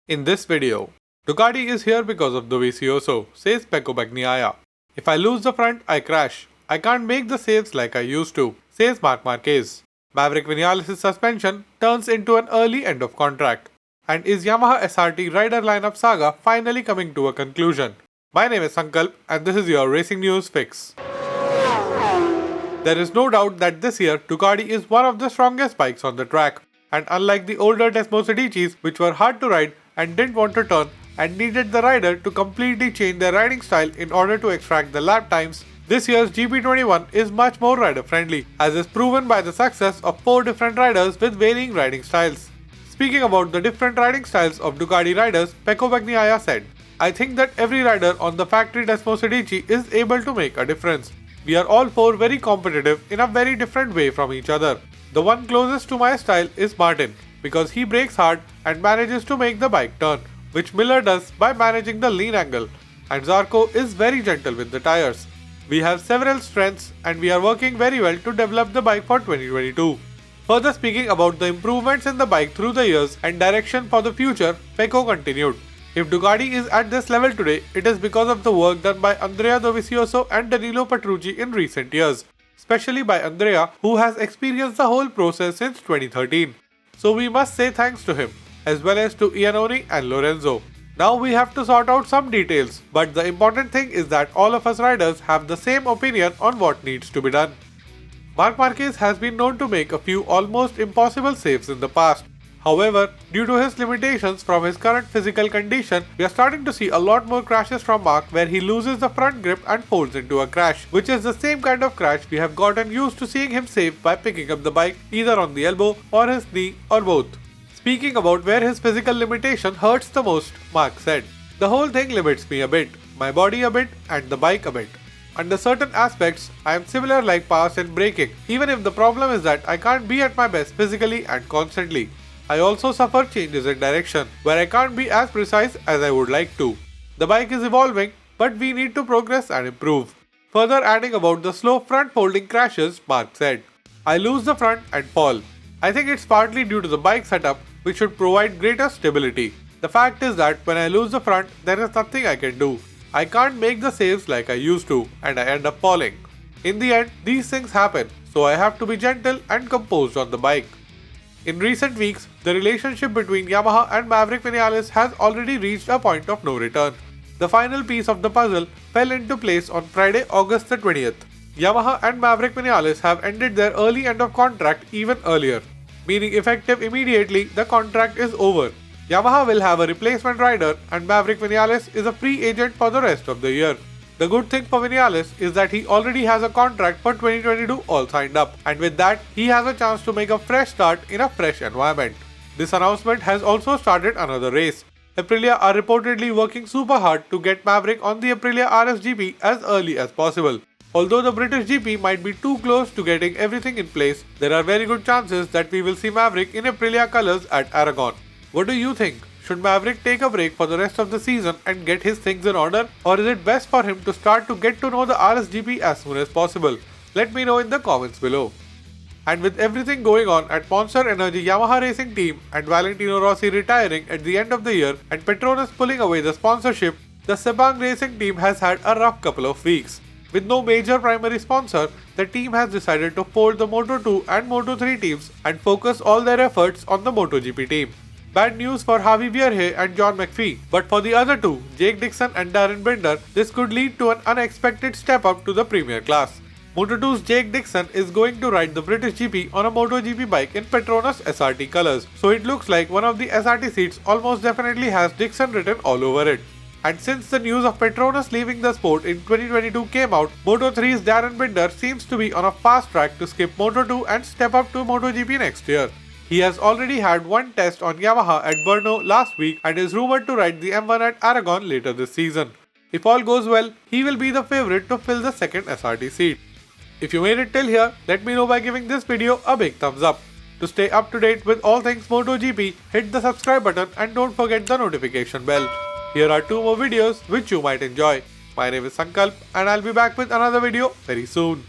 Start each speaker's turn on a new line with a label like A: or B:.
A: In this video, Ducati is here because of Dovizioso, says Pecco Bagnaia. If I lose the front, I crash. I can't make the saves like I used to, says Marc Marquez. Maverick Vinales' suspension turns into an early end of contract. And is Yamaha SRT rider lineup saga finally coming to a conclusion? My name is Sankalp and this is your Racing News Fix. There is no doubt that this year Ducati is one of the strongest bikes on the track. And unlike the older Desmosedicis, which were hard to ride and didn't want to turn and needed the rider to completely change their riding style in order to extract the lap times, this year's GP21 is much more rider friendly, as is proven by the success of 4 different riders with varying riding styles. Speaking about the different riding styles of Ducati riders, Pecco Bagnaia said, "I think that every rider on the factory Desmosedici is able to make a difference. We are all 4 very competitive in a very different way from each other. The one closest to my style is Martin, because he brakes hard and manages to make the bike turn, which Miller does by managing the lean angle, and Zarco is very gentle with the tires. We have several strengths and we are working very well to develop the bike for 2022. Further speaking about the improvements in the bike through the years and direction for the future, Pecco continued, "If Ducati is at this level today, it is because of the work done by Andrea Dovizioso and Danilo Petrucci in recent years, especially by Andrea, who has experienced the whole process since 2013. So we must say thanks to him, as well as to Iannone and Lorenzo. Now we have to sort out some details, but the important thing is that all of us riders have the same opinion on what needs to be done." Marc Marquez has been known to make a few almost impossible saves in the past. However, due to his limitations from his current physical condition, we are starting to see a lot more crashes from Marc where he loses the front grip and folds into a crash, which is the same kind of crash we have gotten used to seeing him save by picking up the bike either on the elbow or his knee or both. Speaking about where his physical limitation hurts the most, Marc said, "The whole thing limits me a bit, my body a bit and the bike a bit. Under certain aspects, I am similar like pass and braking, even if the problem is that I can't be at my best physically and constantly. I also suffer changes in direction, where I can't be as precise as I would like to. The bike is evolving, but we need to progress and improve." Further adding about the slow front folding crashes, Marc said, "I lose the front and fall. I think it's partly due to the bike setup, which should provide greater stability. The fact is that when I lose the front, there is nothing I can do. I can't make the saves like I used to, and I end up falling. In the end, these things happen, so I have to be gentle and composed on the bike." In recent weeks, the relationship between Yamaha and Maverick Vinales has already reached a point of no return. The final piece of the puzzle fell into place on Friday, August the 20th. Yamaha and Maverick Vinales have ended their early end of contract even earlier, meaning effective immediately the contract is over. Yamaha will have a replacement rider and Maverick Vinales is a free agent for the rest of the year. The good thing for Vinales is that he already has a contract for 2022 all signed up, and with that, he has a chance to make a fresh start in a fresh environment. This announcement has also started another race. Aprilia are reportedly working super hard to get Maverick on the Aprilia RSGP as early as possible. Although the British GP might be too close to getting everything in place, there are very good chances that we will see Maverick in Aprilia colours at Aragon. What do you think? Should Maverick take a break for the rest of the season and get his things in order, or is it best for him to start to get to know the RSGP as soon as possible? Let me know in the comments below. And with everything going on at Monster Energy Yamaha Racing Team and Valentino Rossi retiring at the end of the year and Petronas pulling away the sponsorship, the Sepang Racing Team has had a rough couple of weeks. With no major primary sponsor, the team has decided to fold the Moto2 and Moto3 teams and focus all their efforts on the MotoGP team. Bad news for Javi Vierge and John McPhee, but for the other two, Jake Dixon and Darren Binder, this could lead to an unexpected step up to the Premier class. Moto2's Jake Dixon is going to ride the British GP on a MotoGP bike in Petronas SRT colours, so it looks like one of the SRT seats almost definitely has Dixon written all over it. And since the news of Petronas leaving the sport in 2022 came out, Moto3's Darren Binder seems to be on a fast track to skip Moto2 and step up to MotoGP next year. He has already had one test on Yamaha at Brno last week and is rumoured to ride the M1 at Aragon later this season. If all goes well, he will be the favourite to fill the second SRT seat. If you made it till here, let me know by giving this video a big thumbs up. To stay up to date with all things MotoGP, hit the subscribe button and don't forget the notification bell. Here are 2 more videos which you might enjoy. My name is Sankalp and I'll be back with another video very soon.